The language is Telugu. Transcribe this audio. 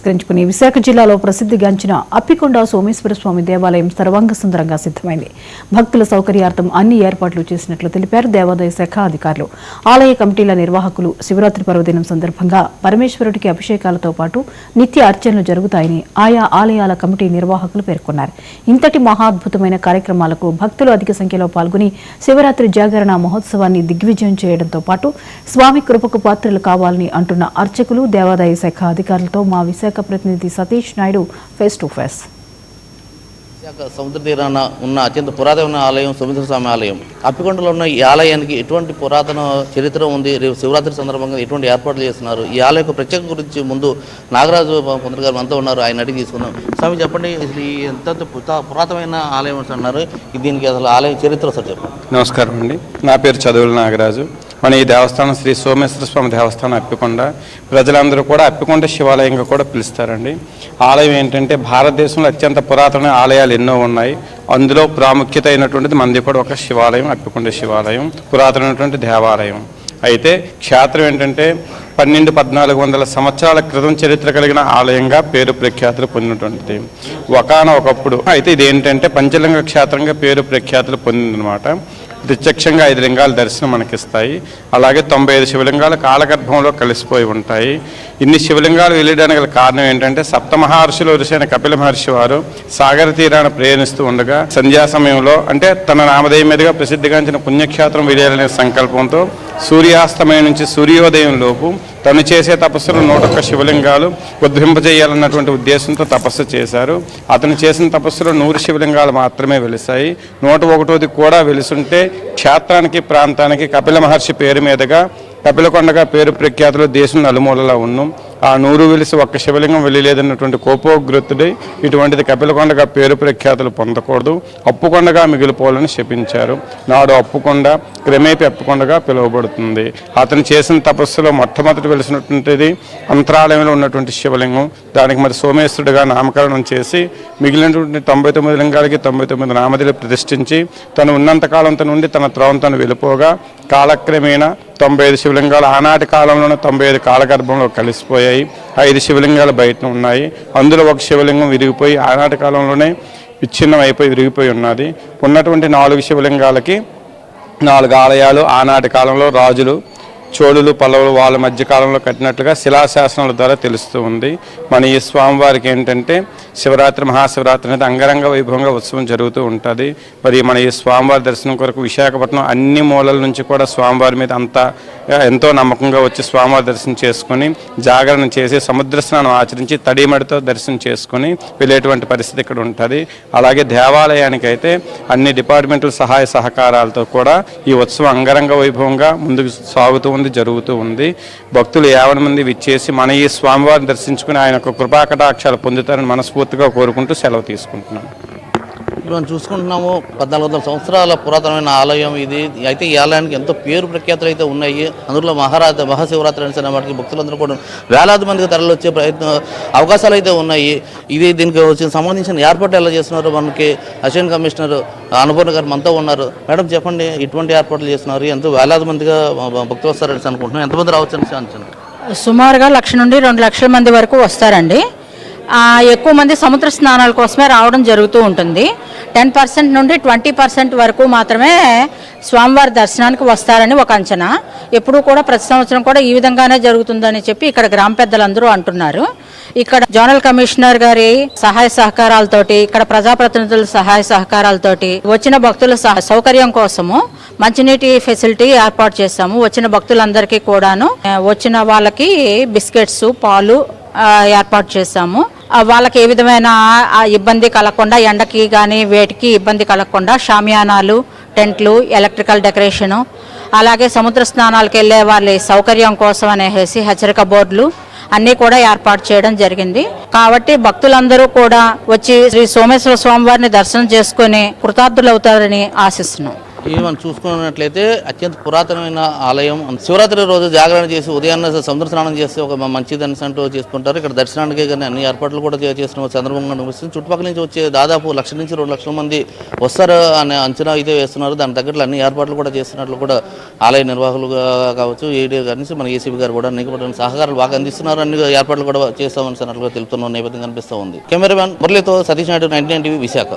పురస్కరించుకుని విశాఖ జిల్లాలో ప్రసిద్ధిగాంచిన అప్పికొండ సోమేశ్వర స్వామి దేవాలయం సర్వాంగ సుందరంగా సిద్ధమైంది. భక్తుల సౌకర్యార్థం అన్ని ఏర్పాట్లు చేసినట్లు తెలిపారు దేవాదాయ శాఖ అధికారులు. ఆలయ కమిటీల నిర్వాహకులు శివరాత్రి పర్వదినం సందర్భంగా పరమేశ్వరుడికి అభిషేకాలతో పాటు నిత్య అర్చనలు జరుగుతాయని ఆయా ఆలయాల కమిటీ నిర్వాహకులు పేర్కొన్నారు. ఇంతటి మహాద్భుతమైన కార్యక్రమాలకు భక్తులు అధిక సంఖ్యలో పాల్గొని శివరాత్రి జాగరణ మహోత్సవాన్ని దిగ్విజయం చేయడంతో పాటు స్వామి కృపకు పాత్రలు కావాలని అంటున్న అర్చకులు, దేవాదాయ శాఖ అధికారులతో మా విశాఖ ప్రతినిధి Satish Naidu face to face. Visakha సముద్ర తీరాన ఉన్న అత్యంత పురాతన ఆలయం సోమేశ్వర స్వామి ఆలయం. అప్పికొండలో ఉన్న ఈ ఆలయానికి ఎటువంటి పురాతన చరిత్ర ఉంది, రేపు శివరాత్రి సందర్భంగా ఎటువంటి ఏర్పాట్లు చేస్తున్నారు, ఈ ఆలయం ప్రత్యేక గురించి ముందు నాగరాజు పొందర గారు అంతా ఉన్నారు, ఆయన అడిగి తీసుకున్నాం. స్వామి చెప్పండి, ఈ ఎంత పురాతనమైన ఆలయం అన్నారు, దీనికి అసలు ఆలయం చరిత్ర సార్ చెప్పండి. నమస్కారం అండి, నా పేరు చదువుల నాగరాజు. మన ఈ దేవస్థానం శ్రీ సోమేశ్వర స్వామి దేవస్థానం అప్పికొండ. ప్రజలందరూ కూడా అప్పికొండ శివాలయంగా కూడా పిలుస్తారండి. ఆలయం ఏంటంటే భారతదేశంలో అత్యంత పురాతన ఆలయాలు ఎన్నో ఉన్నాయి. అందులో ప్రాముఖ్యత అయినటువంటిది మనది కూడా ఒక శివాలయం, అప్పికొండ శివాలయం, పురాతనమైనటువంటి దేవాలయం. అయితే క్షేత్రం ఏంటంటే 1200-1400 సంవత్సరాల క్రితం చరిత్ర కలిగిన ఆలయంగా పేరు ప్రఖ్యాతులు పొందినటువంటిది. ఒకనొకప్పుడు అయితే ఇది ఏంటంటే పంచలింగ క్షేత్రంగా పేరు ప్రఖ్యాతులు పొందిందనమాట. ప్రత్యక్షంగా 5 లింగాల దర్శనం మనకిస్తాయి. అలాగే 95 శివలింగాలు కాలగర్భంలో కలిసిపోయి ఉంటాయి. ఇన్ని శివలింగాలు వెళ్ళడానికి గల కారణం ఏంటంటే సప్తమహర్షులు ఋషైన కపిల మహర్షి వారు సాగర తీరాన్ని ప్రయాణిస్తూ ఉండగా సంధ్యా సమయంలో అంటే తన నామధేయం మీదుగా ప్రసిద్ధిగాంచిన పుణ్యక్షేత్రం వెళ్ళాలనే సంకల్పంతో సూర్యాస్తమయం నుంచి సూర్యోదయం లోపు తను చేసే తపస్సులు 101 శివలింగాలు ఉద్భింపజేయాలన్నటువంటి ఉద్దేశంతో తపస్సు చేశారు. అతను చేసిన తపస్సులో 100 శివలింగాలు మాత్రమే వెలిసాయి. 101ది కూడా వెలుసుంటే క్షేత్రానికి ప్రాంతానికి కపిల మహర్షి పేరు మీదుగా కపిలకొండగా పేరు ప్రఖ్యాతులు దేశం నలుమూలలా ఉన్నాం. ఆ 100 వెలిసి ఒక్క శివలింగం వెళ్ళలేదన్నటువంటి కోపోగ్రతుడై ఇటువంటిది కపిలకొండగా పేరు ప్రఖ్యాతులు పొందకూడదు, అప్పుకొండగా మిగిలిపోవాలని శపించారు. నాడు అప్పుకొండ క్రమేపీ అప్పుకొండగా పిలువబడుతుంది. అతను చేసిన తపస్సులో మొట్టమొదటి వెలిసినటువంటిది అంతరాలయంలో ఉన్నటువంటి శివలింగం. దానికి మరి సోమేశ్వరుడిగా నామకరణం చేసి మిగిలినటువంటి 99 లింగాలకి 99 నామధులు ప్రతిష్ఠించి తను ఉన్నంతకాలం నుండి తన త్రోవం తను వెళ్ళిపోగా కాలక్రమేణా 95 శివలింగాలు ఆనాటి కాలంలోనే 95 కాలగర్భంలో కలిసిపోయాయి. 5 శివలింగాలు బయట ఉన్నాయి. అందులో ఒక శివలింగం విరిగిపోయి ఆనాటి కాలంలోనే విచ్ఛిన్నం అయిపోయి విరిగిపోయి ఉన్నది. ఉన్నటువంటి 4 శివలింగాలకి 4 ఆలయాలు ఆనాటి కాలంలో రాజులు, చోళులు, పల్లవులు వాళ్ళ మధ్యకాలంలో కట్టినట్లుగా శిలాశాసనాల ద్వారా తెలుస్తూ ఉంది. మన ఈ స్వామివారికి ఏంటంటే శివరాత్రి, మహాశివరాత్రి అనేది అంగరంగ వైభవంగా ఉత్సవం జరుగుతూ ఉంటుంది. మరి మన ఈ స్వామివారి దర్శనం కొరకు విశాఖపట్నం అన్ని మూలల నుంచి కూడా స్వామివారి మీద ఎంతో నమ్మకంగా వచ్చి స్వామివారి దర్శనం చేసుకుని జాగరణ చేసి సముద్ర స్నానం ఆచరించి తడిమడితో దర్శనం చేసుకుని వెళ్ళేటువంటి పరిస్థితి ఇక్కడ ఉంటుంది. అలాగే దేవాలయానికి అయితే అన్ని డిపార్ట్మెంట్ల సహాయ సహకారాలతో కూడా ఈ ఉత్సవం అంగరంగ వైభవంగా ముందుకు సాగుతూ ఉంది, జరుగుతూ ఉంది. భక్తులు 50 మంది విచ్చేసి మన ఈ స్వామివారిని దర్శించుకుని ఆయన యొక్క కృపాకటాక్షాలు పొందుతారని మనస్ఫూర్తిగా కోరుకుంటూ సెలవు తీసుకుంటున్నాను. మనం చూసుకుంటున్నాము 1400 సంవత్సరాల పురాతనమైన ఆలయం ఇది. అయితే ఈ ఆలయానికి ఎంతో పేరు ప్రఖ్యాతులు అయితే ఉన్నాయి. అందులో మహాశివరాత్రి అనేసిన వాటికి భక్తులందరూ కూడా వేలాది మందికి తరలి వచ్చే అవకాశాలు అయితే ఉన్నాయి. దీనికి సంబంధించిన ఏర్పాట్లు ఎలా చేస్తున్నారు, మనకి అసిస్టెంట్ కమిషనర్ అనుపూర్ణ గారు మనతో ఉన్నారు. మేడం చెప్పండి, ఇటువంటి ఏర్పాట్లు చేస్తున్నారు, ఎంతో వేలాది మందిగా భక్తులు వస్తారని అనుకుంటున్నాం, ఎంతమంది రావచ్చు అని? సుమారుగా 1,00,000 నుండి 2,00,000 మంది వరకు వస్తారండి. ఎక్కువ మంది సముద్ర స్నానాల కోసమే రావడం జరుగుతూ ఉంటుంది. 10% నుండి 20% వరకు మాత్రమే స్వామివారి దర్శనానికి వస్తారని ఒక అంచనా. ఎప్పుడూ కూడా ప్రతి సంవత్సరం కూడా ఈ విధంగానే జరుగుతుందని చెప్పి ఇక్కడ గ్రామ పెద్దలందరూ అంటున్నారు. ఇక్కడ జోనల్ కమిషనర్ గారి సహాయ సహకారాలతోటి, ఇక్కడ ప్రజాప్రతినిధుల సహాయ సహకారాలతోటి వచ్చిన భక్తుల సౌకర్యం కోసము మంచినీటి ఫెసిలిటీ ఏర్పాటు చేశాము. వచ్చిన భక్తులందరికీ కూడాను వచ్చిన వాళ్ళకి బిస్కెట్స్, పాలు ఏర్పాటు చేశాము. వాళ్ళకి ఏ విధమైన ఇబ్బంది కలగకుండా, ఎండకి కానీ వేటికి ఇబ్బంది కలగకుండా షామియానాలు, టెంట్లు, ఎలక్ట్రికల్ డెకరేషను, అలాగే సముద్ర స్నానాలకు వెళ్ళే వాళ్ళ సౌకర్యం కోసం అనేసి హెచ్చరిక బోర్డులు అన్నీ కూడా ఏర్పాటు చేయడం జరిగింది. కాబట్టి భక్తులందరూ కూడా వచ్చి శ్రీ సోమేశ్వర స్వామివారిని దర్శనం చేసుకుని కృతార్థులవుతారని ఆశిస్తున్నాం. ఇది మనం చూసుకున్నట్లయితే అత్యంత పురాతనమైన ఆలయం. శివరాత్రి రోజు జాగరణ చేసి ఉదయాన్నే సముద్ర స్నానం చేస్తే ఒక మంచిదని అంటూ చేసుకుంటారు. ఇక్కడ దర్శనానికి కానీ అన్ని ఏర్పాట్లు కూడా చేసిన సందర్భంగా అనిపిస్తుంది. చుట్టుపక్కల నుంచి వచ్చే దాదాపు 1,00,000 నుంచి 2 లక్షల మంది వస్తారు అనే అంచనా అయితే వేస్తున్నారు. దాని తగ్గట్లు అన్ని ఏర్పాట్లు కూడా చేస్తున్నట్లు కూడా ఆలయ నిర్వాహకులు కావచ్చు, ఏడీ కానీ మన ఏసీబీ గారు కూడా అన్ని కూడా సహకారాలు బాగా అందిస్తున్నారు. అన్ని ఏర్పాట్లు కూడా చేస్తామని తెలుపుతున్న నేపథ్యం కనిపిస్తూ ఉంది. కెమెరామెన్ మురళితో సతీష్ నాయుడు, 99 టీవీ, విశాఖ.